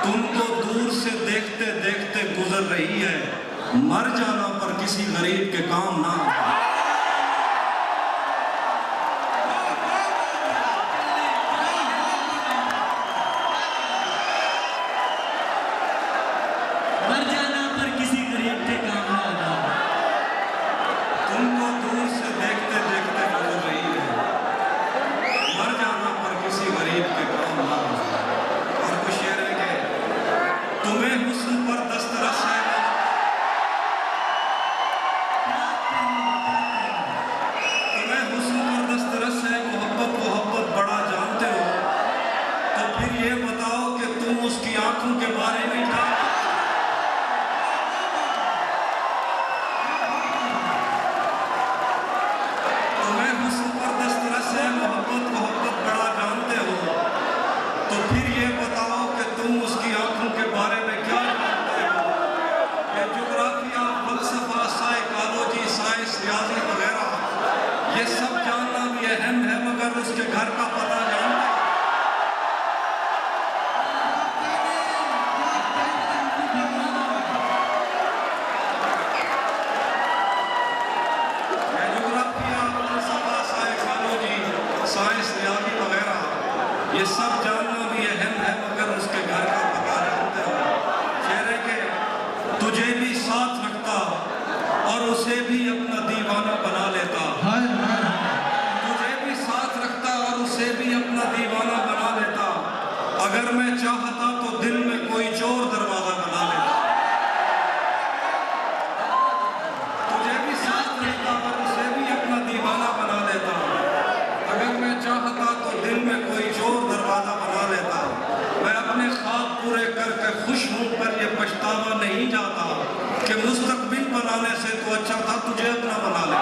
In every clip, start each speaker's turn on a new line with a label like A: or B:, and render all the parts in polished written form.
A: तुमको दूर से देखते देखते गुजर रही है, मर जाना पर किसी गरीब के काम ना।
B: मर जाना पर किसी गरीब के काम ना।
A: तुमको दूर से देखते देखते गुजर रही है, मर जाना पर किसी गरीब के काम ना। और कुछ शेर है कि तुम्हें हुस्न पर दस्तरस है, तुम्हें हुस्न पर दस्तरस है, मोहब्बत मोहब्बत बड़ा जानते हो, तो फिर ये बताओ कि तुम उसकी आंखों के बारे में क्या। तुम्हें हुस्न पर दस्तरस है, मोहब्बत मोहब्बत बड़ा जानते हो, तो फिर ये बताओ कि तुम उसकी आंखों के बारे में क्या जानते हो। ये ज्योग्राफिया, फलसफा, साइकोलॉजी, साइंस, रियाजी वगैरह ये सब जानना भी अहम है, मगर उसके घर का पता जानते हो। ये ज्योग्राफिया, फलसफा, साइकोलॉजी, साइंस, रियाजी वगैरह ये सब जानना भी अहम है, मगर उसके घर का पता जानते हो। चेहरे के तुझे भी साथ रखता और उसे भी अपना दीवाना बना लेता, तुझे भी साथ रखता और उसे भी अपना दीवाना बना लेता। अगर मैं चाहता तो दिल में कोई चोर दरवाजा बना लेता। तुझे भी साथ रखता और उसे भी अपना दीवाना बना लेता। अगर मैं चाहता तो दिल में कोई चोर दरवाजा बना लेता। मैं अपने ख्वाब पूरे करके खुश हूं, पर ये पछतावा नहीं जाता कि मुस्तकबिल बनाने से तो अच्छा था तुझे अपना बना ले।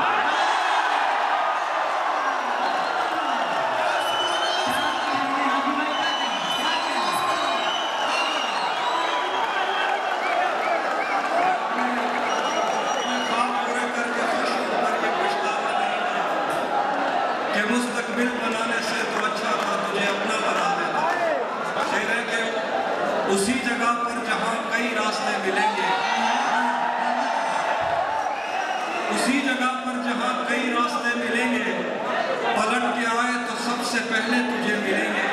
A: कि मुस्तकबिल बनाने से तो अच्छा था तुझे अपना बना लेता। शेर है कि उसी जगह पर जहां कई रास्ते मिलेंगे, उसी जगह पर जहां कई रास्ते मिलेंगे, पलट के आए तो सबसे पहले तुझे मिलेंगे।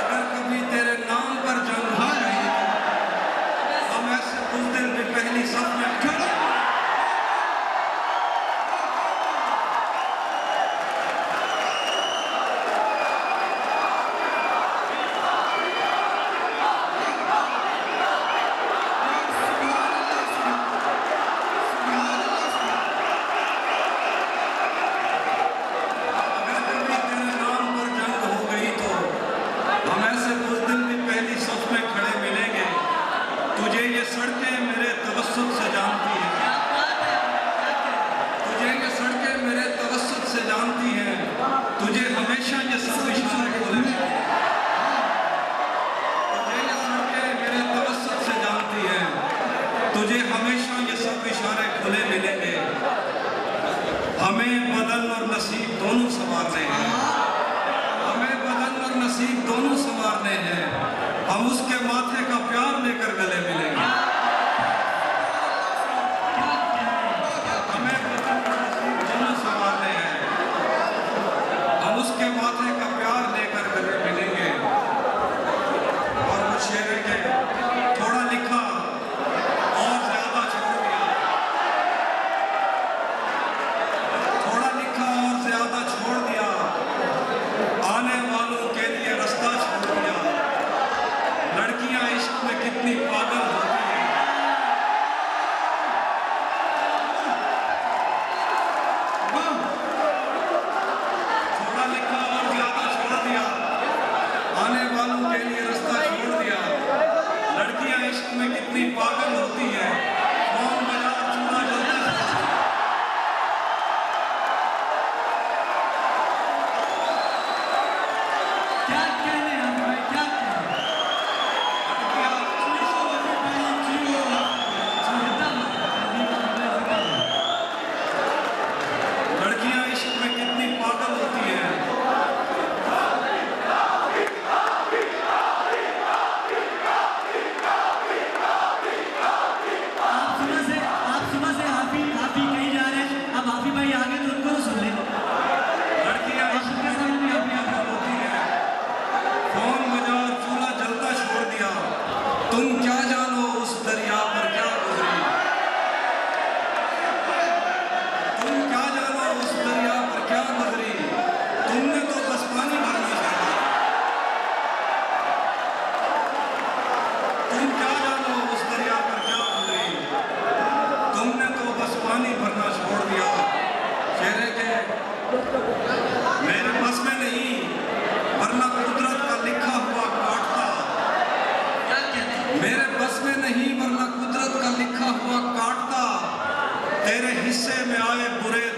A: अगर कभी तेरे नाम पर जंग हो गई, हम ऐसे उस दिन भी पहली सफ में खड़े। तुझे ये सड़कें मेरे तवस्सुत से जानती हैं, तुझे ये सड़कें मेरे तवस्सुत से जानती हैं, तुझे हमेशा ये सब इशारे खुले मिलेंगे। तुझे ये सड़कें मेरे तवस्सुत से जानती हैं, तुझे हमेशा ये सब इशारे खुले मिलेंगे। हमें बदन और नसीब दोनों संवारने हैं, हमें बदन और नसीब दोनों संवारने हैं। हम उसके माथे का प्यार लेकर गले मिलेंगे। हमें बदन और नसीब दोनों संवारने हैं, हम उसके माथे का प्यार लेकर गले मिलेंगे। और वो शेर के थोड़ा लिखा और ज्यादा छोड़ दिया, थोड़ा लिखा और ज्यादा छोड़ दिया, आने वालों के लिए रास्ता छोड़ दिया। लड़कियां इश्क में कितनी पागल हो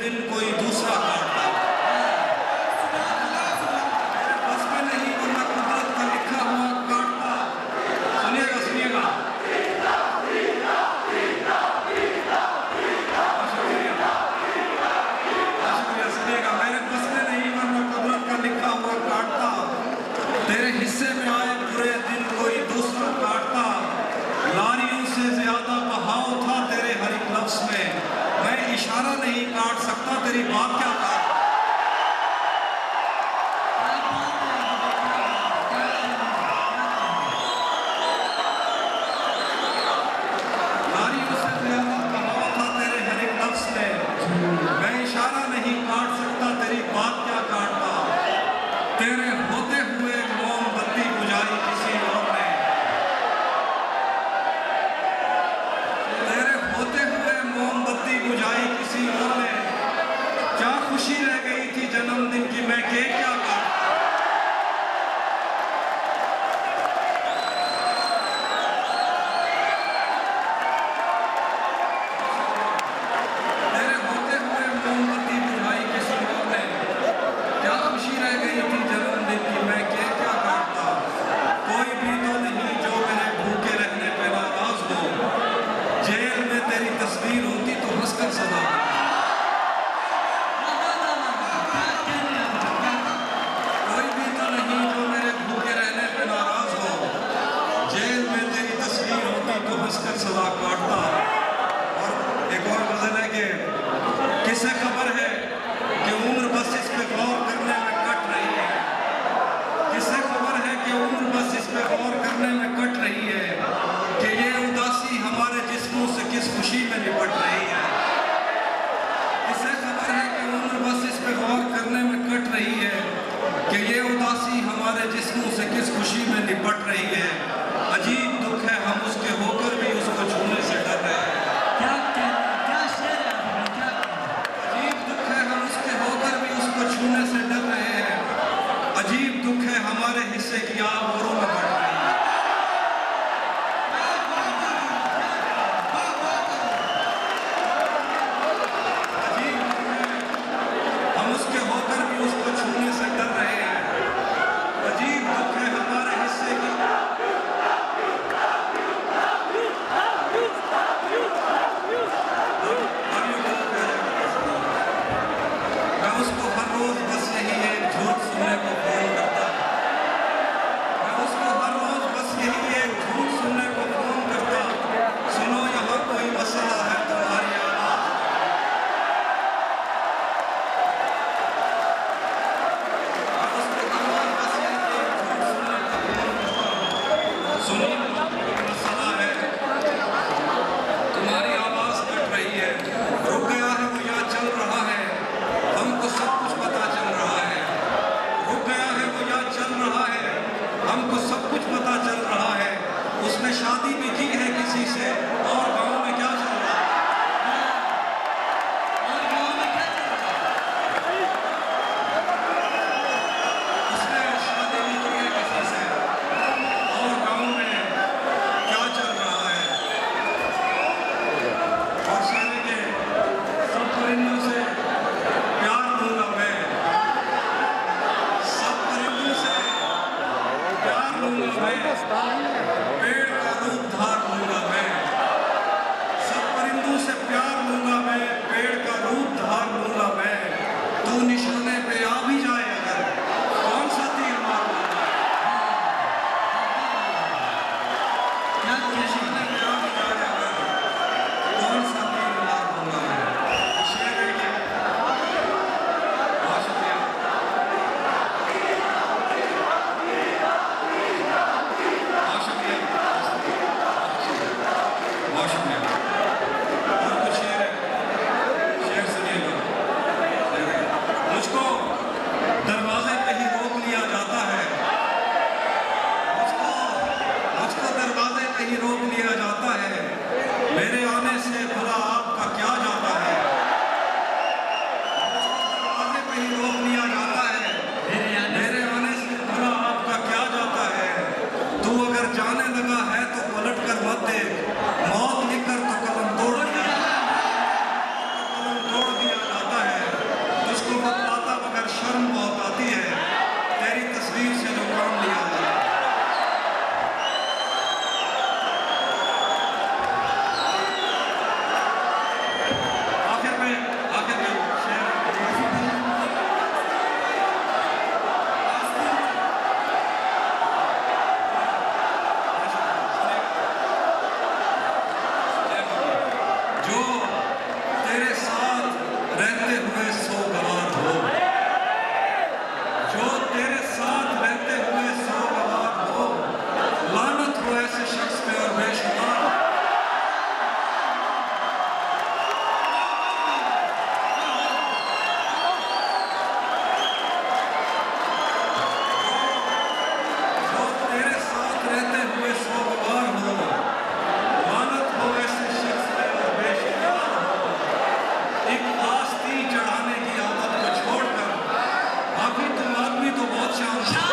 A: दिन कोई दूसरा काटता। मेरे बस में नहीं वरना कुदरत का लिखा हुआ काटता। सुनिएगा सुनिएगा, शुक्रिया, सुनिएगा। मेरे बस में नहीं वरना कुदरत का लिखा हुआ काटता। तेरे हिस्से में आए बुरे दिन कोई दूसरा काटता। लारियों से ज्यादा बहाव था तेरे हर एक लफ्ज में। मैं इशारा नहीं काट सकता, तेरी बात क्या काट। लारियों से ज्यादा बहाव था तेरे हर एक लफ्ज में। मैं इशारा नहीं काट सकता, तेरी बात क्या काटता। तेरे होते हुए मोमबत्ती बुझाई किसी और ने। तेरे होते हुए मोमबत्ती बुझाई किसी और ने। क्या खुशी रह गई थी जन्मदिन की, मैं केक क्या काटता। तेरे होते हुए मोमबत्ती बुझाई किसी और ने। क्या खुशी रह गई थी जन्मदिन की, मैं केक क्या काटता। कोई भी तो नहीं जो मेरे भूखे रहने पे नाराज हो। जेल में तेरी तस्वीर होती तो हंसकर सजा। कोई भी तो नहीं जो मेरे भूखे रहने पे नाराज हो। जेल में तेरी तस्वीर होती तो हंसकर सजा काटता। और एक और गजल है कि किसे खबर है कि उम्र बस इस पे गौर करने में कट रही है। किसे खबर है कि उम्र बस इस पे गौर करने में कट रही है कि ये उदासी हमारे जिस्मों से किस खुशी में निपट रही है। किसे खबर है कि उम्र बस इस पे गौर करने में कट रही है कि ये उदासी हमारे जिस्मों से किस खुशी में निपट रही है। अजीब दुख है हम उसके होकर भी उसको छूने से डर रहे हैं।
B: क्या शेर है आपका, क्या
A: अजीब दुख रहते हुए सोगवार हो, जो तेरे साथ रहते हुए सोगवार हो, लानत हो ऐसे शख्स पे और बेशुमार। जो तेरे साथ रहते हुए सोगवार हो, लानत हो ऐसे शख्स पे और बेशुमार। एक आस्ती चढ़ाने की आदत को छोड़कर अभी तुम आदमी तो बहुत शानदार।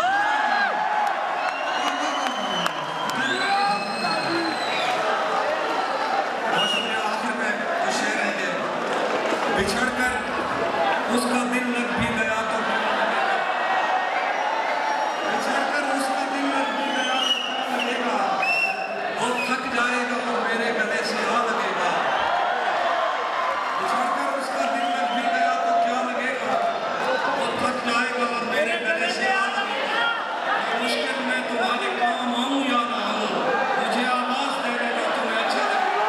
A: आखिर में तो शेर है ये, बिछड़कर उसका दिल लग भी गया तो बिछड़कर उसका दिल लग भी गया तो क्या लगेगा, वो थक जाएगा और मेरे गले से आ लगेगा। बिछड़कर उसका दिल लग भी गया तो क्या लगेगा, वो थक जाएगा और मेरे गले से आ लगेगा। मैं मुश्किल में तुम्हारे काम आऊं या ना आऊं, मुझे आवाज दे देना तुम्हें अच्छा लगेगा।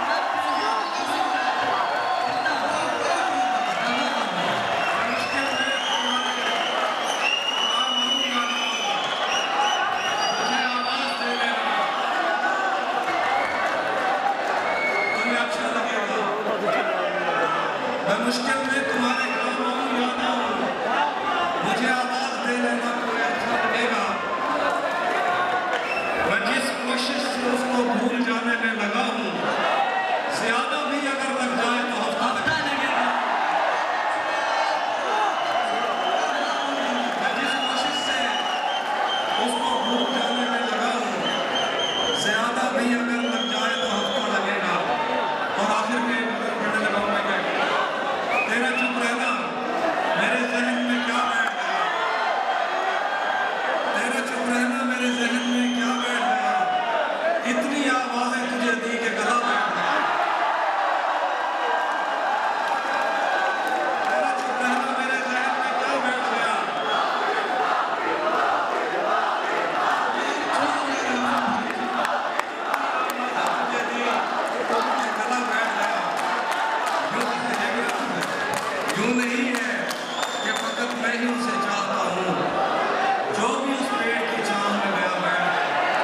A: मैं मुश्किल में तुम्हारे काम आऊं या ना आऊं, मुझे आवाज दे देना तुम्हें अच्छा लगेगा। मैं मुश्किल में तुम्हारे काम आऊं या ना आऊं, मुझे आवाज दे लेना तुम्हें अच्छा लगेगा। मैं जिस कोशिश से उसको भूल जाने में लगा हूं, ज्यादा भी अगर लग जाए तो हफ्ता
B: हफ्ता लगेगा।
A: मैं जिस कोशिश से उसको भूल जाने में लगा हूं, ज्यादा भी अगर लग जाए तो हफ्ता लगेगा। और आखिर में पढ़ने लगा हूं मैं क्या, तेरा चुप रहना मेरे जहन में क्या बैठ गया, तेरा चुप रहना मेरे जहन में क्या बैठ गया, इतनी आवाजें तुझे दी के गला बैठ गया। तेरा चुप रहना मेरे जहन में क्या बैठ गया, तुझे दी के गला बैठ गया। यूं नहीं है कि फकत मैं ही उसे चाहता हूँ, जो भी उस पेड़ की छांव में गया बैठ गया।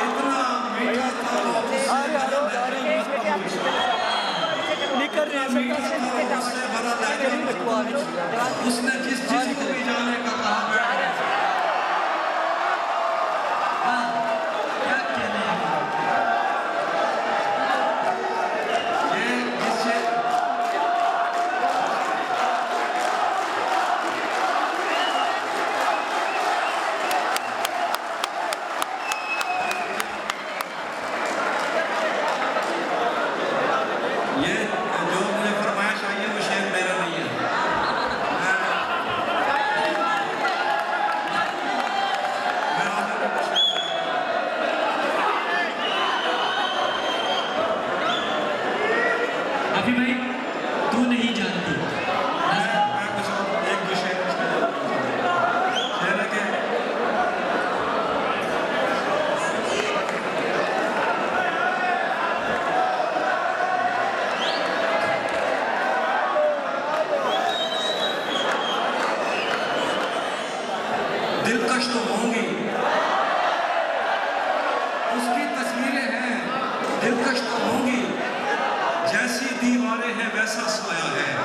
A: इतना मीठा था वो उससे भरा लहज़ा मत पूछ, इतना मीठा था वो उससे भरा लहज़ा मत पूछ, उसने जिस चीज को भी जाने का कहा बैठ गया।
B: हाँ, क्या कहने लगे?
A: ये जिससे ये जो मुझे फरमाइश आई है वो शेर मेरा नहीं है। मैं आखिर में कुछ शेर
B: अभी भाई तू नहीं जानती।
A: मैं कुछ एक दो शेर शेर है कि दिलकश तो होंगी, उसकी तस्वीरें हैं दिलकश तो होंगी, जैसी दीवारें हैं वैसा साया है।